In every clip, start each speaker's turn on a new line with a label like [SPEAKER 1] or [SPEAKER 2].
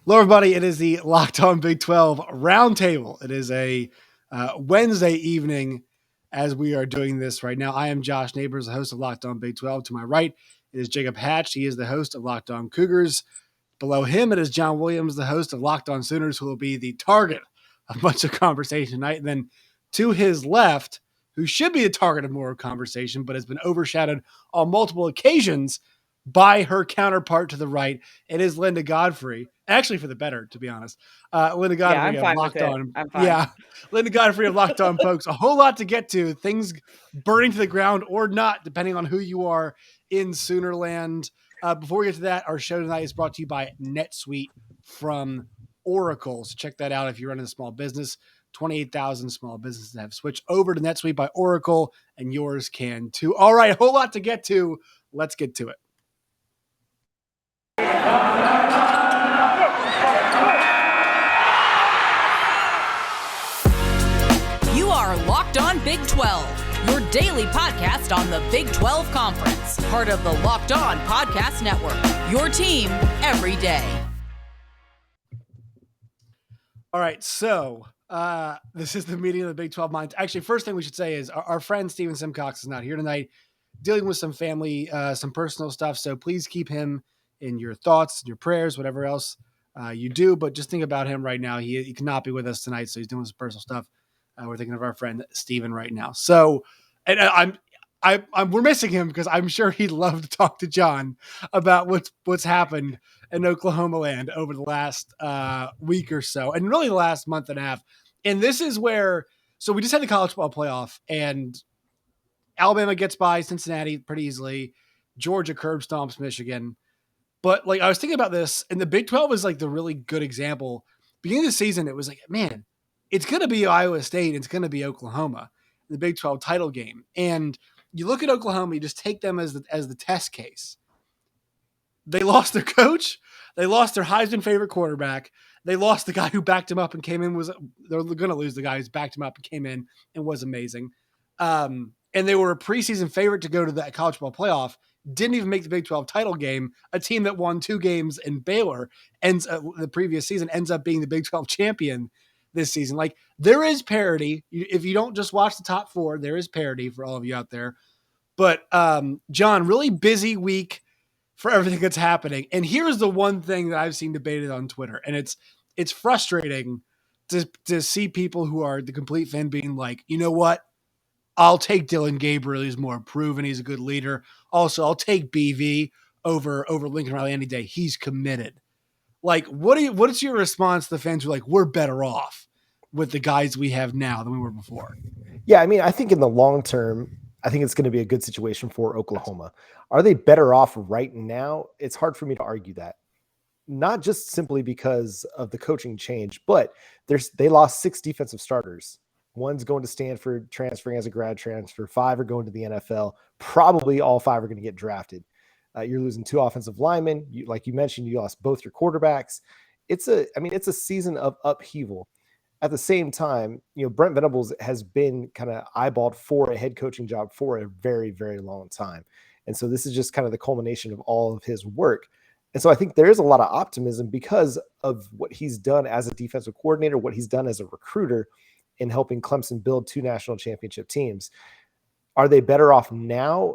[SPEAKER 1] Hello, everybody. It is the Locked On Big 12 Roundtable. It is a Wednesday evening as we are doing this right now. I am Josh Neighbors, the host of Locked On Big 12. To my right, it is Jacob Hatch. He is the host of Locked On Cougars. Below him, it is John Williams, the host of Locked On Sooners, who will be the target of a bunch of conversation tonight. And then to his left, who should be the target of more conversation, but has been overshadowed on multiple occasions by her counterpart to the right. It is Linda Godfrey. Actually, for the better, to be honest. Linda Godfrey
[SPEAKER 2] I'm
[SPEAKER 1] of
[SPEAKER 2] fine
[SPEAKER 1] Locked
[SPEAKER 2] with it.
[SPEAKER 1] On.
[SPEAKER 2] I'm fine.
[SPEAKER 1] Yeah. Linda Godfrey of Locked On Pokes. A whole lot to get to. Things burning to the ground or not, depending on who you are in Soonerland. Before we get to that, our show tonight is brought to you by NetSuite from Oracle. So check that out if you're running a small business. 28,000 small businesses have switched over to NetSuite by Oracle, and yours can too. All right, a whole lot to get to. Let's get to it.
[SPEAKER 3] You are Locked On Big 12, your daily podcast on the Big 12 Conference, part of the Locked On Podcast Network, your team every day.
[SPEAKER 1] All right, so this is the meeting of the Big 12 minds. Actually, first thing we should say is our friend Steven Simcox is not here tonight, dealing with some family, some personal stuff. So please keep him in your thoughts, your prayers, whatever else you do. But just think about him right now. He cannot be with us tonight, so he's doing some personal stuff. We're thinking of our friend Steven right now. So, and we're missing him because I'm sure he'd love to talk to John about what's happened in Oklahoma land over the last week or so, and really the last month and a half. And this is where, so we just had the college football playoff, and Alabama gets by Cincinnati pretty easily. Georgia curb stomps Michigan. But like I was thinking about this, and the Big 12 is like the really good example. Beginning of the season, it was like, man, it's going to be Iowa State. It's going to be Oklahoma in the Big 12 title game. And you look at Oklahoma, you just take them as the test case. They lost their coach. They lost their Heisman favorite quarterback. They lost the guy who backed him up and came in. They're going to lose the guy who's backed him up and came in and was amazing. And they were a preseason favorite to go to the college football playoff. Didn't even make the Big 12 title game. A team that won 2 games in Baylor the previous season ends up being the Big 12 champion this season. Like, there is parity. If you don't just watch the top 4, there is parity for all of you out there. But John, really busy week for everything that's happening. And here's the one thing that I've seen debated on Twitter, and it's frustrating to see people who are the complete fan being like, you know what? I'll take Dylan Gabriel. He's more proven. He's a good leader. Also, I'll take BV over Lincoln Riley any day. He's committed. Like, what's your response to the fans who are like, we're better off with the guys we have now than we were before?
[SPEAKER 4] Yeah, I mean, I think in the long term, I think it's going to be a good situation for Oklahoma. Are they better off right now? It's hard for me to argue that. Not just simply because of the coaching change, but they lost 6 defensive starters. One's going to Stanford, transferring as a grad transfer. 5 are going to the NFL. Probably all 5 are going to get drafted. You're losing 2 offensive linemen. Like you mentioned, you lost both your quarterbacks. It's a season of upheaval. At the same time, Brent Venables has been kind of eyeballed for a head coaching job for a very, very long time. And so this is just kind of the culmination of all of his work. And so I think there is a lot of optimism because of what he's done as a defensive coordinator, what he's done as a recruiter in helping Clemson build 2 national championship teams. Are they better off now?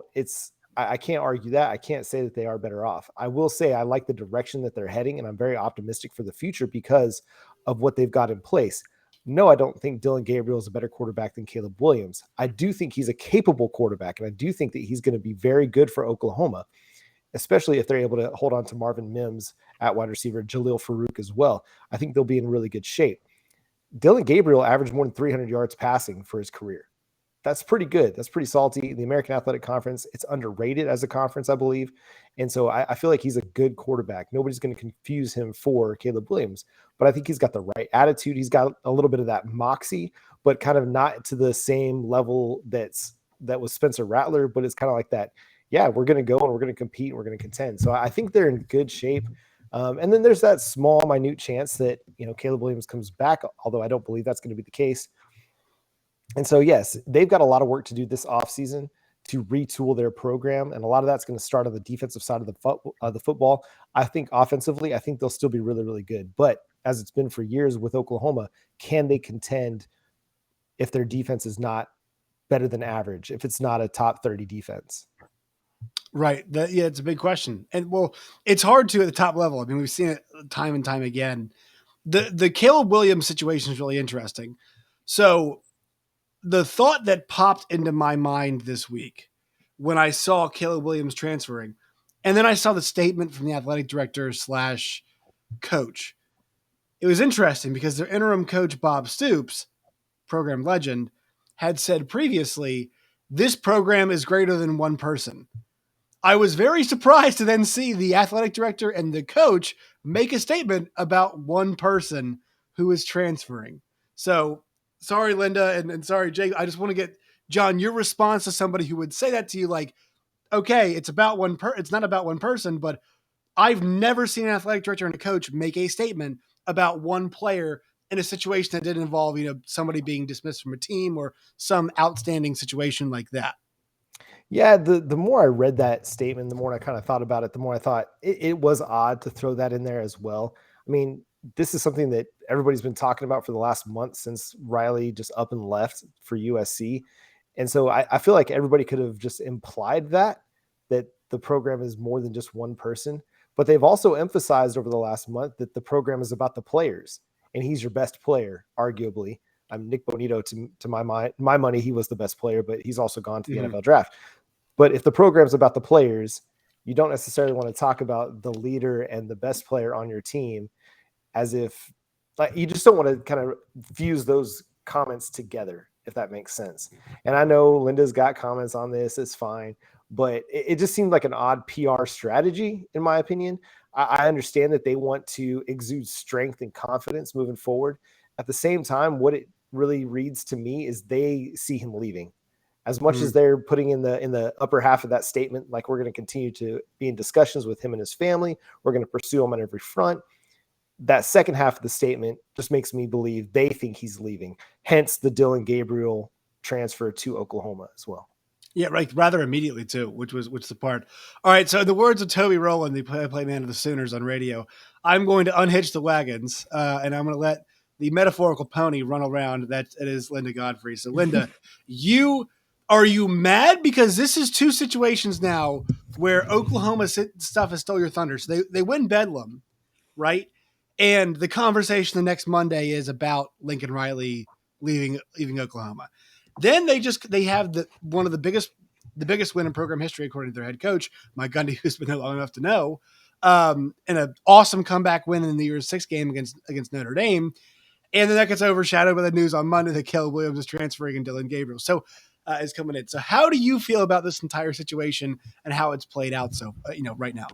[SPEAKER 4] I can't argue that. I can't say that they are better off. I will say I like the direction that they're heading, and I'm very optimistic for the future because of what they've got in place. No, I don't think Dylan Gabriel is a better quarterback than Caleb Williams. I do think he's a capable quarterback, and I do think that he's going to be very good for Oklahoma, especially if they're able to hold on to Marvin Mims at wide receiver, Jaleel Farouk as well. I think they'll be in really good shape. Dylan Gabriel averaged more than 300 yards passing for his career. That's pretty good. That's pretty salty. The American Athletic Conference, it's underrated as a conference, I believe. And so I feel like he's a good quarterback. Nobody's going to confuse him for Caleb Williams, but I think he's got the right attitude. He's got a little bit of that moxie, but kind of not to the same level that was Spencer Rattler, but it's kind of like that. Yeah, we're going to go and we're going to compete and we're going to contend. So I think they're in good shape. And then there's that small, minute chance that, Caleb Williams comes back, although I don't believe that's going to be the case. And so, yes, they've got a lot of work to do this offseason to retool their program, and a lot of that's going to start on the defensive side of the football. I think offensively, I think they'll still be really, really good. But as it's been for years with Oklahoma, can they contend if their defense is not better than average, if it's not a top 30 defense?
[SPEAKER 1] Right. Yeah, it's a big question. And well, it's hard to at the top level. I mean, we've seen it time and time again. The Caleb Williams situation is really interesting. So the thought that popped into my mind this week when I saw Caleb Williams transferring, and then I saw the statement from the athletic director / coach. It was interesting because their interim coach, Bob Stoops, program legend, had said previously, this program is greater than one person. I was very surprised to then see the athletic director and the coach make a statement about one person who is transferring. So sorry, Linda, and sorry, Jake. I just want to get John, your response to somebody who would say that to you, like, okay, it's not about one person, but I've never seen an athletic director and a coach make a statement about one player in a situation that didn't involve, somebody being dismissed from a team or some outstanding situation like that.
[SPEAKER 4] Yeah, the more I read that statement, the more I kind of thought about it, the more I thought it was odd to throw that in there as well. I mean, this is something that everybody's been talking about for the last month since Riley just up and left for USC. And so I feel like everybody could have just implied that the program is more than just one person. But they've also emphasized over the last month that the program is about the players, and he's your best player, arguably. I'm Nick Bonito to my money. He was the best player, but he's also gone to the NFL draft. But if the program's about the players, you don't necessarily want to talk about the leader and the best player on your team as if like you just don't want to kind of fuse those comments together, if that makes sense. And I know Linda's got comments on this. It's fine. But it just seemed like an odd PR strategy, in my opinion. I understand that they want to exude strength and confidence moving forward. At the same time, what it really reads to me is they see him leaving. As much as they're putting in the upper half of that statement, like we're going to continue to be in discussions with him and his family, we're going to pursue him on every front. That second half of the statement just makes me believe they think he's leaving. Hence the Dylan Gabriel transfer to Oklahoma as well.
[SPEAKER 1] Yeah, right. Rather immediately too, which the part. All right. So in the words of Toby Rowland, the play man of the Sooners on radio, I'm going to unhitch the wagons and I'm going to let the metaphorical pony run around. That it is Linda Godfrey. So Linda, are you mad because this is two situations now where Oklahoma stuff has stole your thunder? So they win Bedlam, right? And the conversation the next Monday is about Lincoln Riley leaving Oklahoma. Then they have one of the biggest win in program history, according to their head coach, Mike Gundy, who's been there long enough to know, and an awesome comeback win in the year 6 game against Notre Dame. And then that gets overshadowed by the news on Monday that Caleb Williams is transferring and Dylan Gabriel is coming in. So how do you feel about this entire situation and how it's played out? So, right now.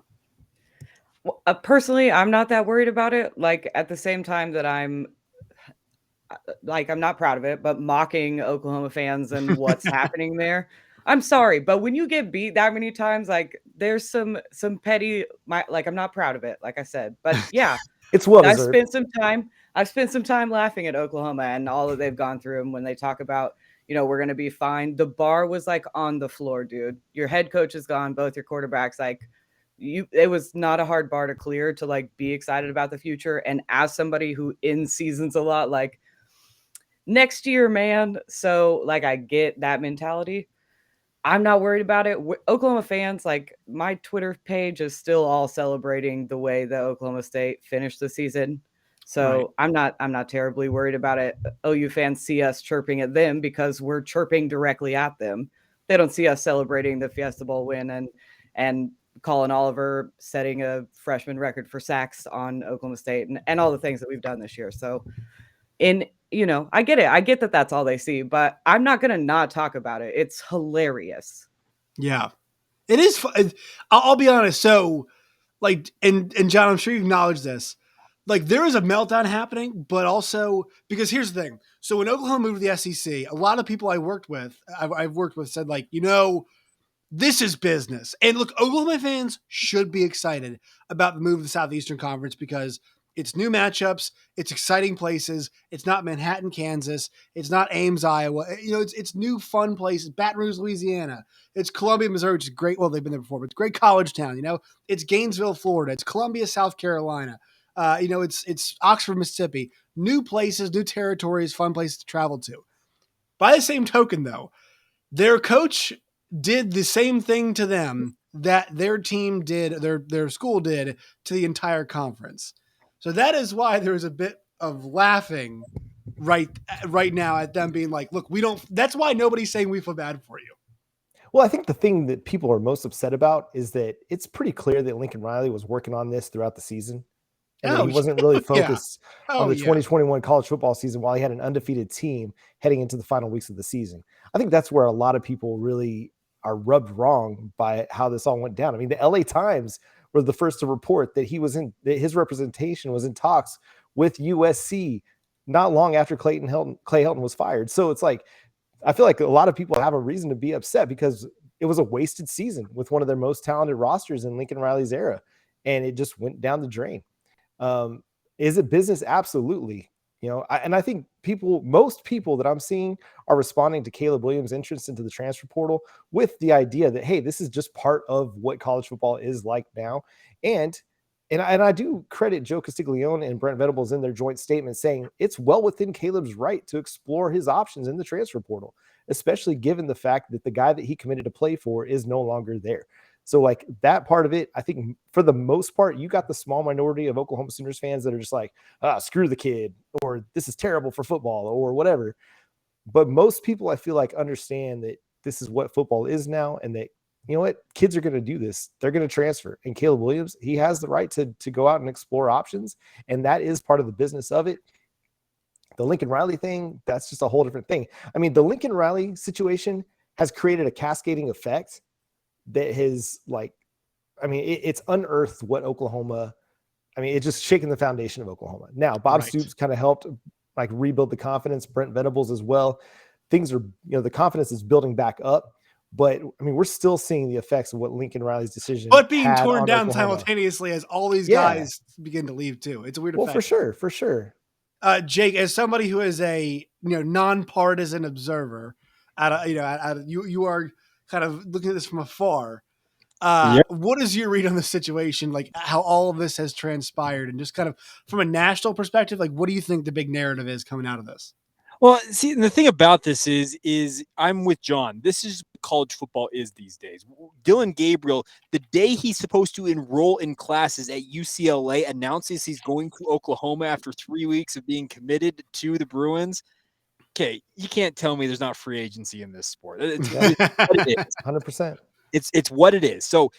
[SPEAKER 2] Well, personally, I'm not that worried about it. Like at the same time that I'm not proud of it, but mocking Oklahoma fans and what's happening there. I'm sorry, but when you get beat that many times, like there's some petty, I'm not proud of it, like I said, but yeah,
[SPEAKER 4] it's well
[SPEAKER 2] I've spent some time laughing at Oklahoma and all that they've gone through. And when they talk about, we're going to be fine. The bar was like on the floor, dude. Your head coach is gone. Both your quarterbacks, it was not a hard bar to clear to like be excited about the future. And as somebody who in seasons a lot, like next year, man. So like, I get that mentality. I'm not worried about it. Oklahoma fans, like my Twitter page is still all celebrating the way that Oklahoma State finished the season. So right. I'm not terribly worried about it. OU fans see us chirping at them because we're chirping directly at them. They don't see us celebrating the Fiesta Bowl win and Colin Oliver setting a freshman record for sacks on Oklahoma State and all the things that we've done this year. So I get it. I get that that's all they see, but I'm not going to not talk about it. It's hilarious.
[SPEAKER 1] Yeah, it is. I'll be honest. So and John, I'm sure you acknowledge this. Like there is a meltdown happening, but also because here's the thing. So when Oklahoma moved to the SEC, a lot of people I've worked with said this is business. And look, Oklahoma fans should be excited about the move to the Southeastern Conference because It's new matchups. It's exciting places. It's not Manhattan, Kansas. It's not Ames, Iowa. It's new fun places. Baton Rouge, Louisiana. It's Columbia, Missouri, which is great. Well, they've been there before, but it's great college town. It's Gainesville, Florida. It's Columbia, South Carolina. It's Oxford, Mississippi. New places, new territories, fun places to travel to. By the same token, though, their coach did the same thing to them that their team did, their school did to the entire conference. So that is why there's a bit of laughing right now at them being like, look, that's why nobody's saying we feel bad for you.
[SPEAKER 4] Well, I think the thing that people are most upset about is that it's pretty clear that Lincoln Riley was working on this throughout the season. And that he wasn't really focused on the 2021 college football season while he had an undefeated team heading into the final weeks of the season. I think that's where a lot of people really are rubbed wrong by how this all went down. I mean, the LA Times were the first to report that that his representation was in talks with USC not long after Clay Helton was fired. So it's like, I feel like a lot of people have a reason to be upset because it was a wasted season with one of their most talented rosters in Lincoln Riley's era. And it just went down the drain. Is it business? Absolutely. I think most people that I'm seeing are responding to Caleb Williams' entrance into the transfer portal with the idea that, hey, this is just part of what college football is like now. And I do credit Joe Castiglione and Brent Venables in their joint statement saying it's well within Caleb's right to explore his options in the transfer portal, especially given the fact that the guy that he committed to play for is no longer there. So like that part of it, I think for the most part, you got the small minority of Oklahoma Sooners fans that are just like, screw the kid, or this is terrible for football or whatever. But most people, I feel like, understand that this is what football is now, and that, kids are going to do this. They're going to transfer. And Caleb Williams, he has the right to go out and explore options. And that is part of the business of it. The Lincoln Riley thing, that's just a whole different thing. I mean, the Lincoln Riley situation has created a cascading effect that has it's unearthed what Oklahoma, it's just shaking the foundation of Oklahoma. Now, Bob Stoops kind of helped rebuild the confidence, Brent Venables as well. Things are, the confidence is building back up, but we're still seeing the effects of what Lincoln Riley's decision
[SPEAKER 1] but being torn down
[SPEAKER 4] Oklahoma
[SPEAKER 1] simultaneously as all these guys begin to leave too. It's a weird effect.
[SPEAKER 4] For sure.
[SPEAKER 1] Jake, as somebody who is a nonpartisan observer, you are kind of looking at this from afar. What is your read on the situation? Like how all of this has transpired, and just kind of from a national perspective, like what do you think the big narrative is coming out of this?
[SPEAKER 5] Well, see, the thing about this is I'm with John. This is what college football is these days. Dylan Gabriel, the day he's supposed to enroll in classes at UCLA, announces he's going to Oklahoma after 3 weeks of being committed to the Bruins. Okay, you can't tell me there's not free agency in this sport. It's what it is.
[SPEAKER 4] 100%.
[SPEAKER 5] It's what it is. So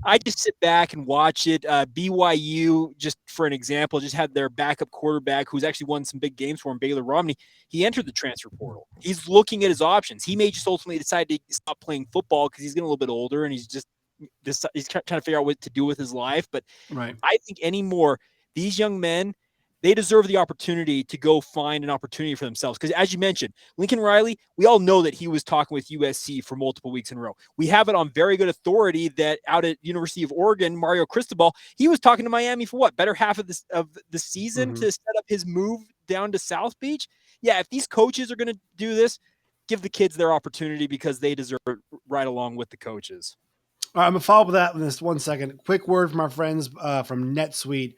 [SPEAKER 5] I just sit back and watch it. BYU, just for an example, just had their backup quarterback who's actually won some big games for him, Baylor Romney. He entered the transfer portal. He's looking at his options. He may just ultimately decide to stop playing football because he's getting a little bit older and he's trying to figure out what to do with his life. But I think anymore, these young men, they deserve the opportunity to go find an opportunity for themselves. Because as you mentioned, Lincoln Riley, we all know that he was talking with USC for multiple weeks in a row. We have it on very good authority that out at University of Oregon, Mario Cristobal, he was talking to Miami for what? Better half of the season to set up his move down to South Beach? Yeah, if these coaches are going to do this, give the kids their opportunity because they deserve it right along with the coaches.
[SPEAKER 1] All right, I'm going to follow up with that in just 1 second. Quick word from our friends from NetSuite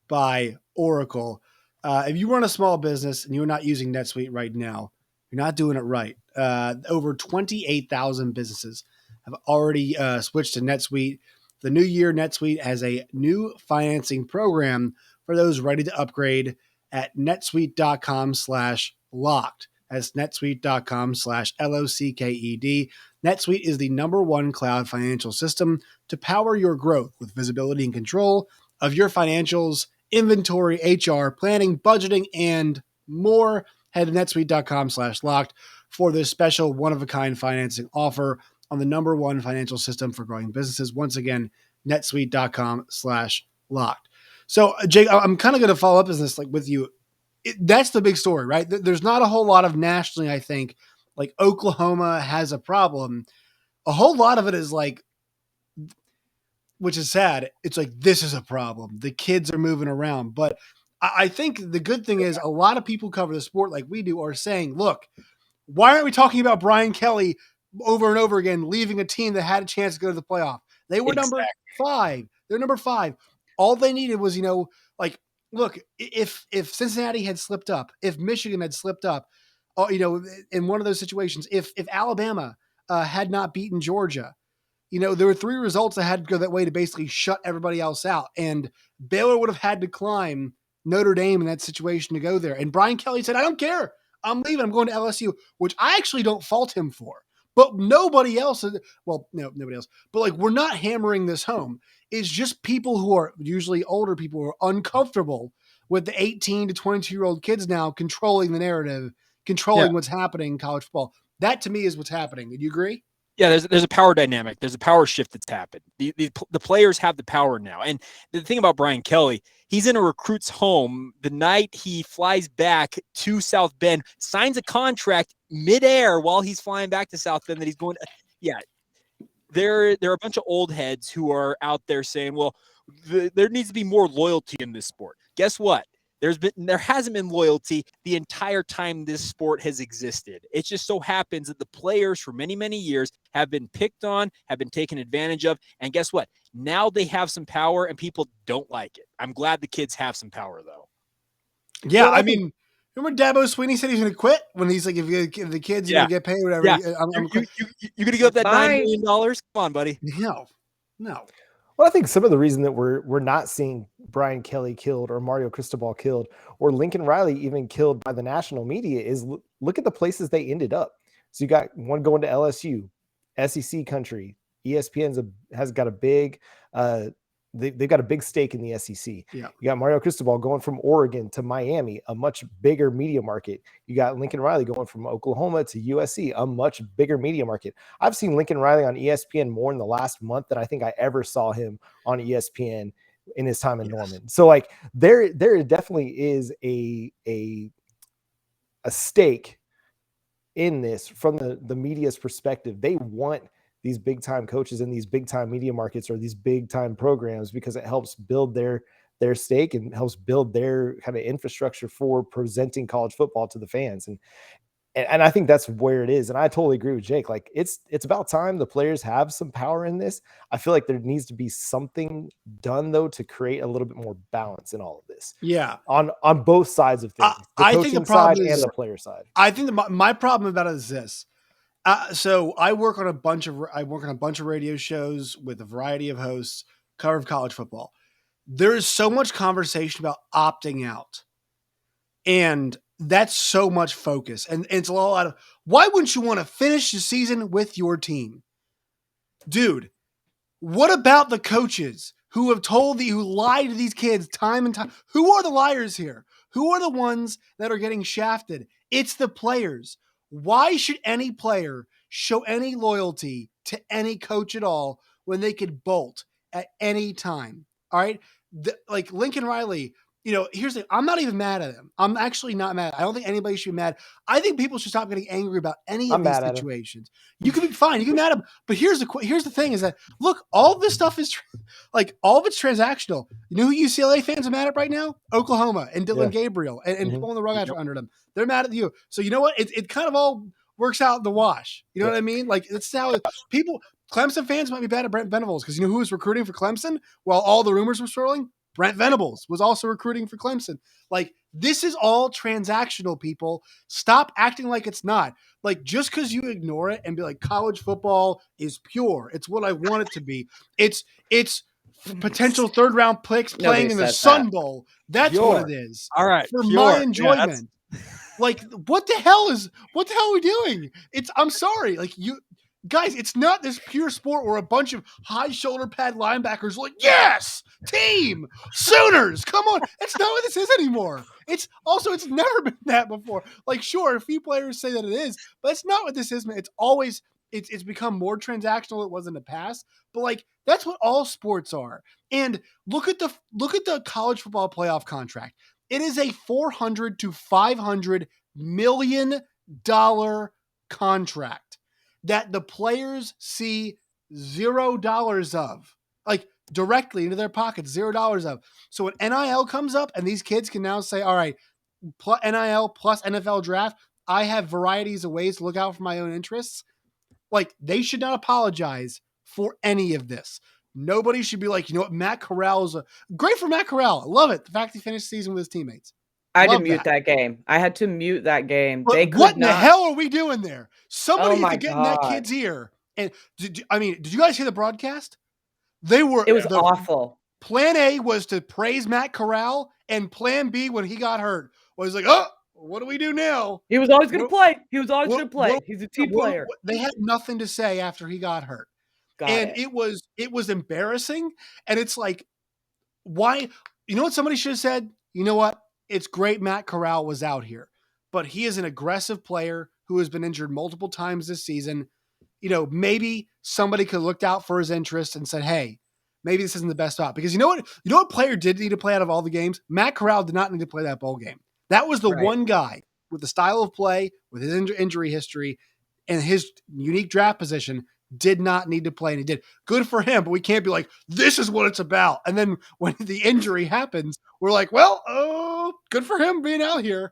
[SPEAKER 1] by Oracle. If you run a small business and you're not using NetSuite right now, you're not doing it right. Over 28,000 businesses have already switched to NetSuite. The new year, NetSuite has a new financing program for those ready to upgrade at netsuite.com/locked. That's netsuite.com/LOCKED. NetSuite is the #1 cloud financial system to power your growth with visibility and control of your financials, inventory, HR, planning, budgeting, and more. Head to netsuite.com/locked for this special one-of-a-kind financing offer on the #1 financial system for growing businesses. Once again, netsuite.com/locked. So, Jake, I'm kind of going to follow up on this with you. That's the big story, right? There's not a whole lot of nationally, I think, like Oklahoma has a problem. A whole lot of it is which is sad. It's like, this is a problem. The kids are moving around. But I think the good thing is a lot of people cover the sport like we do are saying, look, why aren't we talking about Brian Kelly over and over again, leaving a team that had a chance to go to the playoff? They were number 5. They're number 5. All they needed was, like, look, if Cincinnati had slipped up, if Michigan had slipped up, in one of those situations, if Alabama had not beaten Georgia, there were 3 results that had to go that way to basically shut everybody else out. And Baylor would have had to climb Notre Dame in that situation to go there. And Brian Kelly said, I don't care. I'm leaving. I'm going to LSU, which I actually don't fault him for. But nobody else, nobody else. But like, we're not hammering this home. It's just people who are usually older people who are uncomfortable with the 18 to 22-year-old kids now controlling the narrative, controlling what's happening in college football. That to me is what's happening. Do you agree?
[SPEAKER 5] Yeah, there's a power dynamic. There's a power shift that's happened. The players have the power now. And the thing about Brian Kelly, he's in a recruit's home the night he flies back to South Bend, signs a contract midair while he's flying back to South Bend that he's going to. Yeah, there are a bunch of old heads who are out there saying, well, there needs to be more loyalty in this sport. Guess what? There hasn't been loyalty the entire time this sport has existed. It just so happens that the players for many, many years have been picked on, have been taken advantage of. And guess what? Now they have some power and people don't like it. I'm glad the kids have some power though.
[SPEAKER 1] Yeah. Well, I mean, remember Dabo Sweeney said he's going to quit when he's like, if the kids, get paid, whatever.
[SPEAKER 5] Yeah. You're going to give up that $9 million? Come on, buddy.
[SPEAKER 1] No.
[SPEAKER 4] Well, I think some of the reason that we're not seeing Brian Kelly killed or Mario Cristobal killed or Lincoln Riley even killed by the national media is look at the places they ended up. So you got one going to LSU, SEC country. ESPN has got a big they've got a big stake in the SEC.
[SPEAKER 1] Yeah.
[SPEAKER 4] You got Mario Cristobal going from Oregon to Miami, a much bigger media market. You got Lincoln Riley going from Oklahoma to USC, a much bigger media market. I've seen Lincoln Riley on ESPN more in the last month than I think I ever saw him on ESPN in his time in Norman. So like there definitely is a stake in this from the media's perspective. They want these big time coaches in these big time media markets or these big time programs because it helps build their stake and helps build their kind of infrastructure for presenting college football to the fans. And I think that's where it is. And I totally agree with Jake. Like it's about time the players have some power in this. I feel like there needs to be something done though to create a little bit more balance in all of this.
[SPEAKER 1] Yeah.
[SPEAKER 4] On both sides of things.
[SPEAKER 1] I think the problem
[SPEAKER 4] side
[SPEAKER 1] is,
[SPEAKER 4] and the player side.
[SPEAKER 1] I think my problem about it is this. So I work on a bunch of radio shows with a variety of hosts, cover college football. There is so much conversation about opting out, and that's so much focus. And it's a lot of, why wouldn't you want to finish the season with your team? Dude, what about the coaches who have who lied to these kids time and time? Who are the liars here? Who are the ones that are getting shafted? It's the players. Why should any player show any loyalty to any coach at all when they could bolt at any time? All right. Like Lincoln Riley, here's the thing. I'm not even mad at him. I'm actually not mad. I don't think anybody should be mad. I think people should stop getting angry about any of these situations. You can be fine. You can be mad at him. But here's the thing is that, look, all of this stuff is all of it's transactional. You know who UCLA fans are mad at right now? Oklahoma and Dylan Gabriel and pulling the rug out from under them. They're mad at you. So you know what? It kind of all works out in the wash. You know what I mean? Like that's how Clemson fans might be bad at Brent Venables because you know who was recruiting for Clemson while all the rumors were swirling? Brent Venables was also recruiting for Clemson. Like, this is all transactional, people. Stop acting like it's not. Like, just because you ignore it and be like, college football is pure. It's what I want it to be. It's potential third-round picks playing in the Sun Bowl. That's what it is.
[SPEAKER 5] All right.
[SPEAKER 1] For my enjoyment. Like, what the hell are we doing? I'm sorry. Like, guys, it's not this pure sport where a bunch of high shoulder pad linebackers are like, yes, team, Sooners, come on. It's not what this is anymore. It's never been that before. Like, sure, a few players say that it is, but it's not what this is, man. It's always, it's become more transactional than it was in the past, but like, that's what all sports are. And look at the college football playoff contract. It is a $400 to $500 million contract that the players see $0 of. Like, directly into their pockets, $0 of. So when NIL comes up and these kids can now say, all right, NIL plus NFL draft, I have varieties of ways to look out for my own interests. Like, they should not apologize for any of this. Nobody should be like, you know what, Matt Corral is great for Matt Corral. I love it. The fact he finished the season with his teammates.
[SPEAKER 2] I had to mute that game. I had to mute that game.
[SPEAKER 1] But
[SPEAKER 2] they
[SPEAKER 1] what
[SPEAKER 2] could
[SPEAKER 1] in
[SPEAKER 2] not.
[SPEAKER 1] the hell are we doing there? Somebody
[SPEAKER 2] Oh
[SPEAKER 1] needs
[SPEAKER 2] my
[SPEAKER 1] to get in that
[SPEAKER 2] God.
[SPEAKER 1] kid's ear. And did you guys hear the broadcast? It was
[SPEAKER 2] awful.
[SPEAKER 1] Plan A was to praise Matt Corral, and Plan B, when he got hurt, was like, oh, what do we do now?
[SPEAKER 2] He was always going to play. He's a team player.
[SPEAKER 1] They had nothing to say after he got hurt. It was embarrassing. And it's like, why? You know what somebody should have said? You know what? It's great Matt Corral was out here, but he is an aggressive player who has been injured multiple times this season. You know, maybe somebody could have looked out for his interest and said, hey, maybe this isn't the best spot. Because you know what player did need to play out of all the games? Matt Corral did not need to play that bowl game. That was the one guy with the style of play, with his injury history, and his unique draft position did not need to play, and he did. Good for him, but we can't be like, this is what it's about. And then when the injury happens, we're like, well, oh, good for him being out here.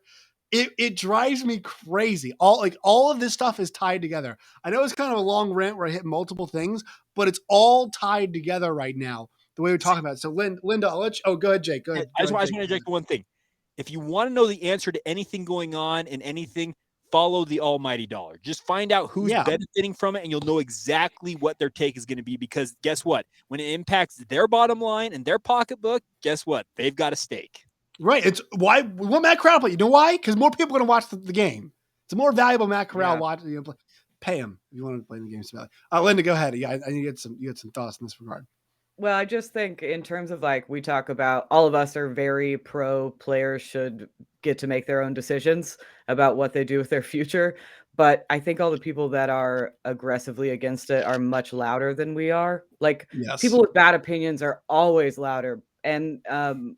[SPEAKER 1] It drives me crazy. All of this stuff is tied together. I know it's kind of a long rant where I hit multiple things, but it's all tied together right now, the way we're talking about it. So Linda, I'll let you, go ahead, Jake. Go ahead.
[SPEAKER 5] I just want to interject one thing. If you want to know the answer to anything going on and anything, follow the almighty dollar. Just find out who's benefiting from it, and you'll know exactly what their take is going to be, because guess what? When it impacts their bottom line and their pocketbook, guess what? They've got a stake.
[SPEAKER 1] Right. It's why we want Matt Corral play. You know why? Because more people are going to watch the game. It's a more valuable Matt Corral watch. Pay him if you want to play the game. Linda, go ahead. Yeah, I you had some thoughts in this regard.
[SPEAKER 2] Well, I just think in terms of, like, we talk about, all of us are very pro players should get to make their own decisions about what they do with their future. But I think all the people that are aggressively against it are much louder than we are. Like, people with bad opinions are always louder. And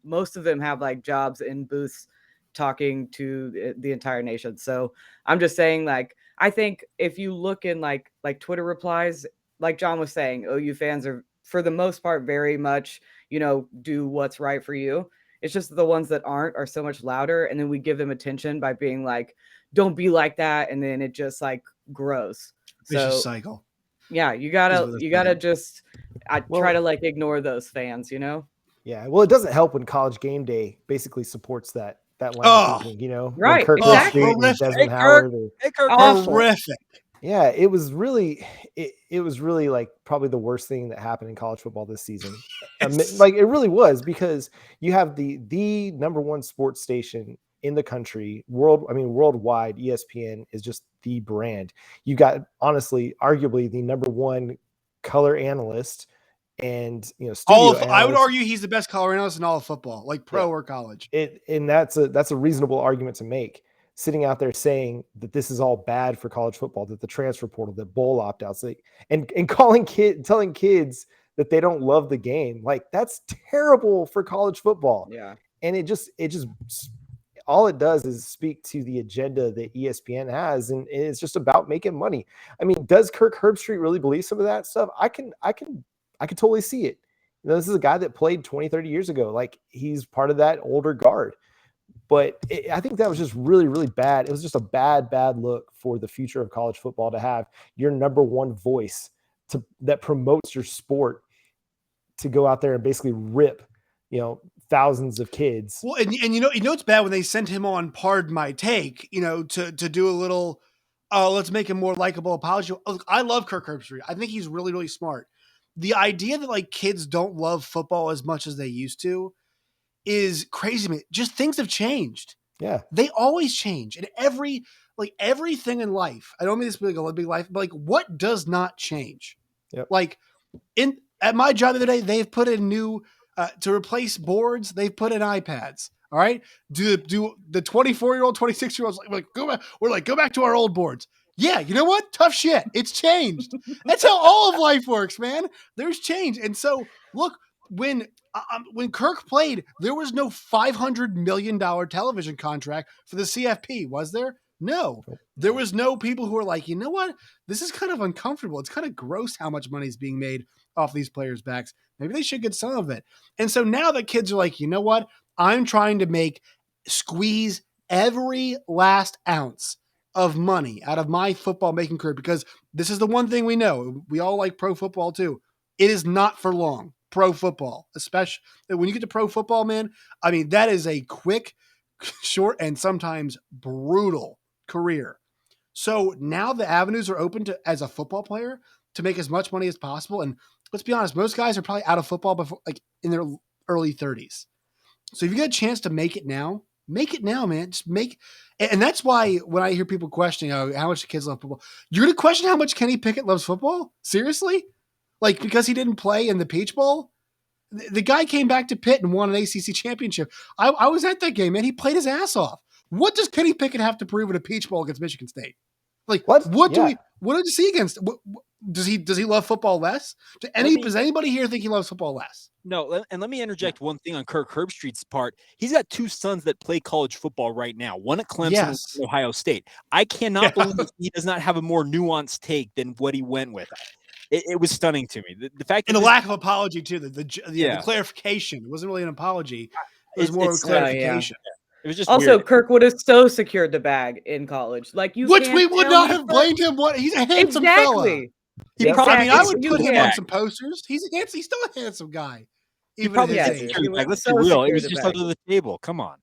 [SPEAKER 2] most of them have, like, jobs in booths talking to the entire nation. So I'm just saying, like, I think if you look in like Twitter replies, like John was saying, OU fans are, for the most part, very much, do what's right for you. It's just the ones that aren't are so much louder. And then we give them attention by being like, don't be like that. And then it just, like, grows.
[SPEAKER 1] Vicious cycle.
[SPEAKER 2] Yeah. You gotta just try to, like, ignore those fans,
[SPEAKER 4] Yeah. Well, it doesn't help when College Game Day basically supports that line of thinking,
[SPEAKER 2] right.
[SPEAKER 4] Kirk
[SPEAKER 2] Exactly.
[SPEAKER 4] Herbstreit and Desmond Howard.
[SPEAKER 1] Horrific.
[SPEAKER 4] Yeah, it was really like probably the worst thing that happened in college football this season. Like, it really was, because you have the number one sports station in the country, worldwide. ESPN is just the brand. You got, honestly, arguably the number one color analyst, and studio
[SPEAKER 1] I would argue he's the best color analyst in all of football, like pro or college.
[SPEAKER 4] And that's a reasonable argument to make. Sitting out there saying that this is all bad for college football, that the transfer portal, that bowl opt-outs, and telling kids that they don't love the game, like, that's terrible for college football.
[SPEAKER 2] Yeah.
[SPEAKER 4] And it just all it does is speak to the agenda that ESPN has, and it's just about making money. I mean, does Kirk Herbstreit really believe some of that stuff? I can totally see it. This is a guy that played 20, 30 years ago. Like, he's part of that older guard. But I think that was just really, really bad. It was just a bad look for the future of college football to have your number one voice that promotes your sport to go out there and basically rip, thousands of kids.
[SPEAKER 1] Well, and it's bad when they sent him on Pardon My Take, to do a little, let's make him more likable apology. Look, I love Kirk Herbstreit. I think he's really, really smart. The idea that, like, kids don't love football as much as they used to is crazy to me. Just things have changed.
[SPEAKER 4] Yeah.
[SPEAKER 1] They always change. And everything in life, I don't mean this to be like a big life, but, like, what does not change?
[SPEAKER 4] Yep.
[SPEAKER 1] Like, at my job the other day, they've put in new, to replace boards, they've put in iPads. All right. Do the 24-year-old, 26-year-olds go back to our old boards. Yeah. You know what? Tough shit. It's changed. That's how all of life works, man. There's change. And so, look, when Kirk played, there was no $500 million television contract for the CFP, was there? No, there was no people who were like, you know what? This is kind of uncomfortable. It's kind of gross how much money is being made off these players' backs. Maybe they should get some of it. And so now the kids are like, you know what? I'm trying to squeeze every last ounce of money out of my football making career, because this is the one thing we know. We all like pro football too. It is not for long. Pro football, especially when you get to pro football, man. I mean, that is a quick, short, and sometimes brutal career. So now the avenues are open to, as a football player, to make as much money as possible. And let's be honest, most guys are probably out of football before, like, in their early 30s. So if you get a chance to make it now, man. Just and that's why when I hear people questioning how much the kids love football, you're going to question how much Kenny Pickett loves football? Seriously? Like, because he didn't play in the Peach Bowl? The guy came back to Pitt and won an ACC championship. I was at that game, man. He played his ass off. What does Kenny Pickett have to prove in a Peach Bowl against Michigan State? Like, what do you see against? Does he love football less? Does anybody here think he loves football less?
[SPEAKER 5] No, and let me interject one thing on Kirk Herbstreit's part. He's got two sons that play college football right now, one at Clemson and one at Ohio State. I cannot believe he does not have a more nuanced take than what he went with. It was stunning to me. The fact,
[SPEAKER 1] and a lack of apology too. The clarification, it wasn't really an apology. It was more of a clarification.
[SPEAKER 5] It was just
[SPEAKER 2] also
[SPEAKER 5] weird.
[SPEAKER 2] Kirk would have so secured the bag in college, like
[SPEAKER 1] which we would not have blamed him. What, he's a handsome fella. I would put him on some posters. He's still a handsome guy.
[SPEAKER 5] Even probably let's be real. It was just under the table. Come on.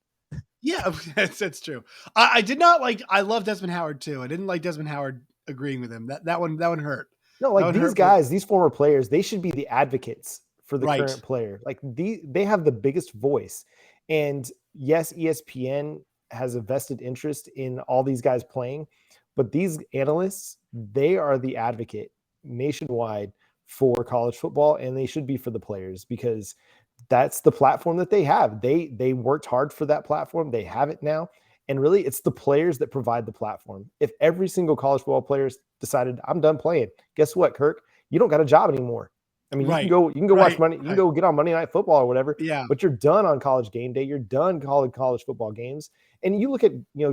[SPEAKER 1] Yeah, that's true. I did not like. I love Desmond Howard too. I didn't like Desmond Howard agreeing with him. That one hurt.
[SPEAKER 4] No, like these guys, these former players, they should be the advocates for the current player. Like they have the biggest voice. And yes, ESPN has a vested interest in all these guys playing, but these analysts, they are the advocate nationwide for college football, and they should be for the players, because that's the platform that they have. They worked hard for that platform. They have it now. And really, it's the players that provide the platform. If every single college football player decided, I'm done playing, guess what, Kirk? You don't got a job anymore. I mean, you can go watch Monday, you can go get on Monday Night Football or whatever.
[SPEAKER 1] Yeah.
[SPEAKER 4] But you're done on College Game Day. You're done calling college football games. And you look at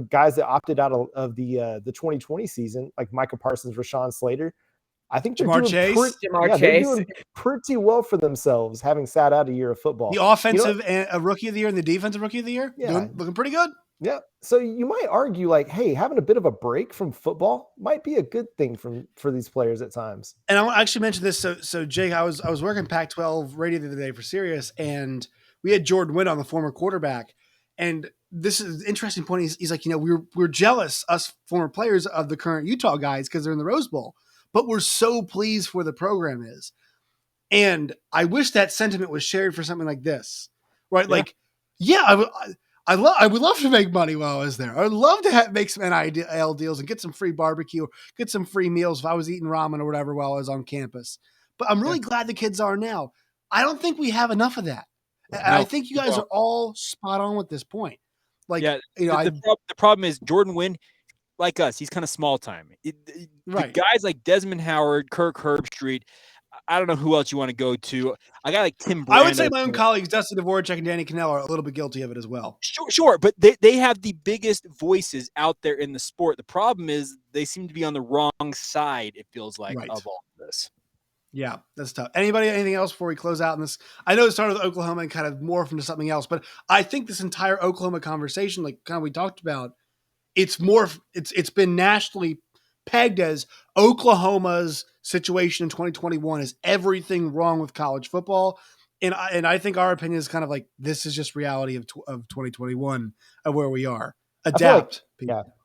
[SPEAKER 4] guys that opted out of the 2020 season, like Micah Parsons, Rashawn Slater. I think they're doing pretty well for themselves, having sat out a year of football.
[SPEAKER 1] The offensive and a rookie of the year and the defensive rookie of the year, looking pretty good.
[SPEAKER 4] Yeah. So you might argue, like, hey, having a bit of a break from football might be a good thing for these players at times.
[SPEAKER 1] And I want to actually mention this. So Jake, I was working Pac-12 radio the other day for Sirius, and we had Jordan Wynn on, the former quarterback. And this is an interesting point. He's like, we're jealous, us former players, of the current Utah guys because they're in the Rose Bowl, but we're so pleased where the program is. And I wish that sentiment was shared for something like this, right?
[SPEAKER 4] Yeah.
[SPEAKER 1] Like, I would love to make money while I was there. I'd love to make some NIL deals and get some free barbecue, or get some free meals if I was eating ramen or whatever while I was on campus. But I'm really glad the kids are now. I don't think we have enough of that. And I think you guys are all spot on with this point. Like,
[SPEAKER 5] the problem is Jordan Wynn, like us, he's kind of small time. The guys like Desmond Howard, Kirk Herbstreit, I don't know who else you want to go to. I got like Tim Brando.
[SPEAKER 1] I would say my own colleagues, Dustin Dvorak and Danny Cannell, are a little bit guilty of it as well.
[SPEAKER 5] Sure. But they have the biggest voices out there in the sport. The problem is they seem to be on the wrong side, it feels like, of all of this.
[SPEAKER 1] Yeah, that's tough. Anything else before we close out on this? I know it started with Oklahoma and kind of morphed into something else, but I think this entire Oklahoma conversation, like kind of we talked about, it's been nationally pegged as Oklahoma's situation in 2021 is everything wrong with college football. And I think our opinion is kind of like, this is just reality of 2021 of where we are. Adapt.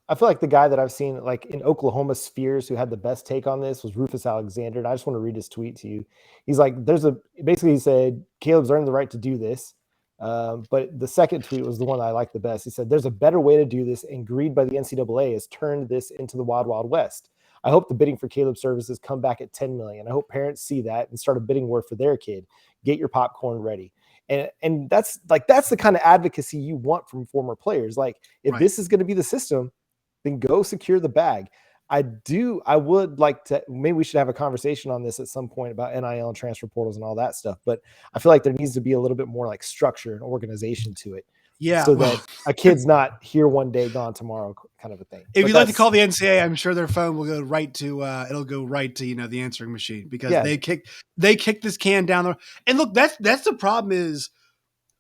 [SPEAKER 4] I feel like the guy that I've seen like in Oklahoma spheres who had the best take on this was Rufus Alexander. And I just want to read his tweet to you. He's like, basically he said, Caleb's earned the right to do this. But the second tweet was the one I liked the best. He said, there's a better way to do this, and greed by the NCAA has turned this into the Wild Wild West. I hope the bidding for Caleb services come back at 10 million. I hope parents see that and start a bidding war for their kid. Get your popcorn ready. And that's the kind of advocacy you want from former players. Like, if this is going to be the system, then go secure the bag. I would like to, maybe we should have a conversation on this at some point about NIL and transfer portals and all that stuff. But I feel like there needs to be a little bit more like structure and organization to it.
[SPEAKER 1] Yeah.
[SPEAKER 4] So that a kid's not here one day, gone tomorrow kind of a thing.
[SPEAKER 1] If
[SPEAKER 4] But
[SPEAKER 1] you'd like to
[SPEAKER 4] that's-
[SPEAKER 1] call the NCAA, I'm sure their phone will go right to it'll go right to the answering machine because
[SPEAKER 4] Yeah.
[SPEAKER 1] they kicked this can down the. And look, that's the problem is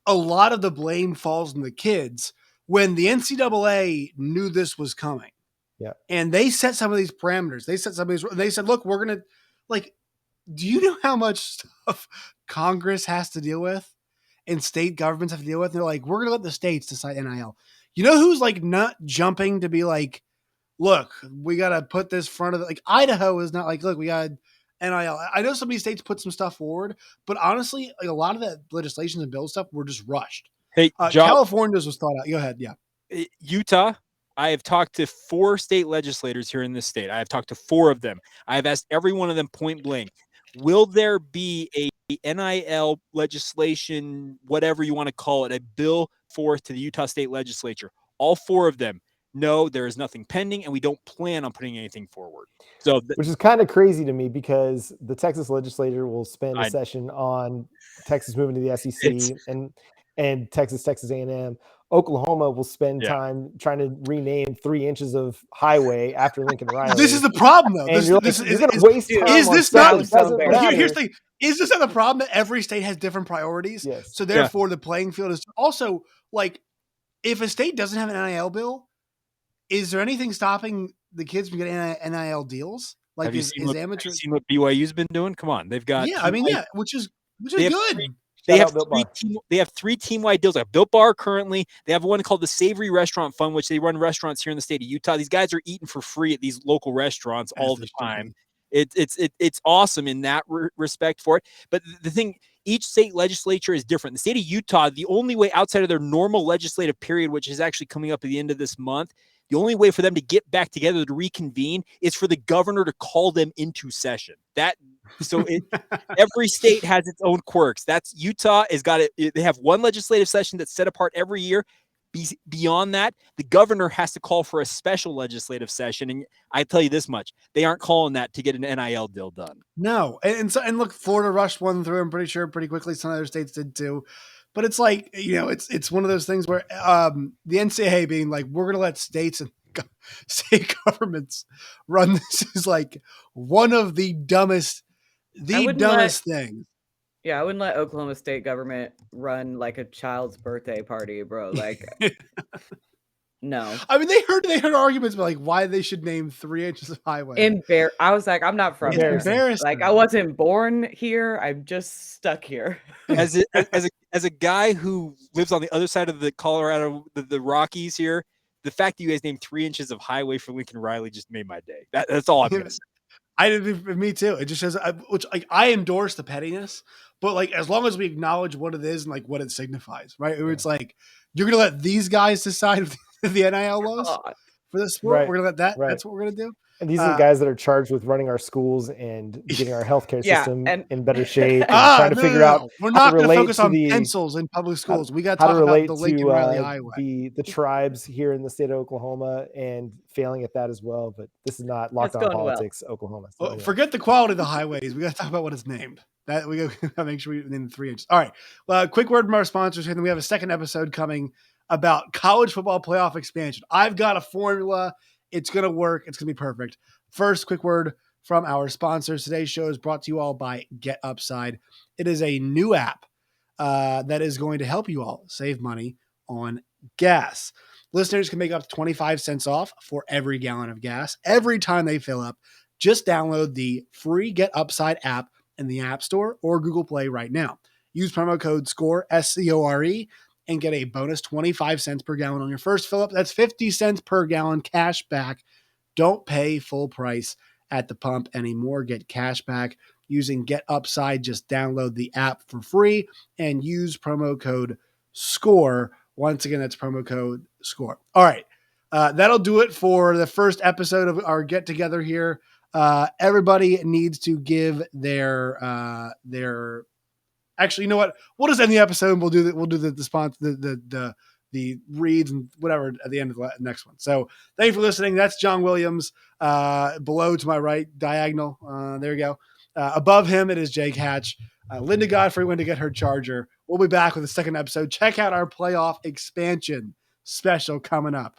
[SPEAKER 1] a lot of the blame falls on the kids when the NCAA knew this was coming.
[SPEAKER 4] Yeah.
[SPEAKER 1] And they set some of these parameters. They said, look, we're gonna like. Do you know how much stuff Congress has to deal with and state governments have to deal with? They're like, we're gonna let the states decide NIL. You know who's like not jumping to be like, look, we got to put this front of like Idaho is not like, look, we got NIL. I know some of these states put some stuff forward, but honestly, like a lot of that legislation and bill stuff were just rushed.
[SPEAKER 5] Hey, John,
[SPEAKER 1] California's was thought out. Go ahead. Yeah.
[SPEAKER 5] Utah, I have talked to 4 state legislators here in this state. I have talked to 4 of them. I have asked every one of them point blank, will there be a NIL legislation, whatever you want to call it, a bill forth to the Utah State Legislature? All 4 of them. No, there is nothing pending, and we don't plan on putting anything forward. So,
[SPEAKER 4] which is kind of crazy to me because the Texas legislature will spend a session on Texas moving to the SEC and Texas A&M. Oklahoma will spend time trying to rename 3 inches of highway after Lincoln Riley.
[SPEAKER 1] This is the problem, though.
[SPEAKER 4] And you're going to waste time
[SPEAKER 1] is
[SPEAKER 4] on
[SPEAKER 1] this
[SPEAKER 4] stuff
[SPEAKER 1] not?
[SPEAKER 4] that doesn't matter.
[SPEAKER 1] Here's the thing. Is this not the problem that every state has different priorities?
[SPEAKER 4] Yes.
[SPEAKER 1] So therefore, the playing field is also like, if a state doesn't have an NIL bill, is there anything stopping the kids from getting NIL deals? Like,
[SPEAKER 5] have you seen what BYU's been doing? Come on, they've got
[SPEAKER 1] which is good.
[SPEAKER 5] They have 3 team-wide deals. Like Built Bar currently. They have one called the Savory Restaurant Fund, which they run restaurants here in the state of Utah. These guys are eating for free at these local restaurants all the time. It's awesome in that respect for it. But the thing, each state legislature is different. The state of Utah, the only way outside of their normal legislative period, which is actually coming up at the end of this month, the only way for them to get back together to reconvene is for the governor to call them into session. Every state has its own quirks. That's Utah has got it. They have one legislative session that's set apart every year. Beyond that, the governor has to call for a special legislative session. And I tell you this much, they aren't calling that to get an NIL deal done.
[SPEAKER 1] No. And look, Florida rushed one through, I'm pretty sure pretty quickly. Some other states did too. But it's like, it's one of those things where the NCAA being like, we're going to let states and state governments run this is like one of the dumbest things.
[SPEAKER 2] Yeah, I wouldn't let Oklahoma State government run like a child's birthday party, bro. Like, no.
[SPEAKER 1] I mean, they heard arguments about like why they should name 3 inches of highway.
[SPEAKER 2] I was like, I'm not from here. Like, I wasn't born here. I'm just stuck here.
[SPEAKER 5] As a guy who lives on the other side of the Colorado, the Rockies here, the fact that you guys named 3 inches of highway for Lincoln Riley just made my day. That's all I'm gonna say.
[SPEAKER 1] Me too. It just says, which like I endorse the pettiness, but like as long as we acknowledge what it is and like what it signifies, right? It's like you're gonna let these guys decide the NIL laws for the sport.
[SPEAKER 4] Right.
[SPEAKER 1] We're gonna let that. Right. That's what we're gonna do.
[SPEAKER 4] And these are the guys that are charged with running our schools and getting our healthcare system in better shape and trying to figure out.
[SPEAKER 1] We're not going to focus on pencils in public schools. We got to talk about the Lincoln Riley Highway.
[SPEAKER 4] The tribes here in the state of Oklahoma and failing at that as well. But this is not Locked On Politics, Oklahoma. So,
[SPEAKER 1] forget the quality of the highways. We got to talk about what it's named. That we got to make sure we name the 3 inches. All right. Well, quick word from our sponsors, and then we have a second episode coming about college football playoff expansion. I've got a formula. It's going to work. It's going to be perfect. First, quick word from our sponsors. Today's show is brought to you all by Get Upside. It is a new app that is going to help you all save money on gas. Listeners can make up to 25 cents off for every gallon of gas every time they fill up. Just download the free Get Upside app in the App Store or Google Play right now. Use promo code SCORE, SCORE, and get a bonus 25 cents per gallon on your first fill up. That's 50 cents per gallon cash back. Don't pay full price at the pump anymore. Get cash back using Get Upside. Just download the app for free and use promo code SCORE. Once again, that's promo code SCORE. All right. That'll do it for the first episode of our get together here. Everybody needs to give their actually, you know what? We'll just end the episode and we'll do the response, the reads and whatever at the end of the next one. So thank you for listening. That's John Williams. Below to my right, diagonal. There you go. Above him, it is Jake Hatch. Linda Godfrey went to get her charger. We'll be back with the second episode. Check out our playoff expansion special coming up.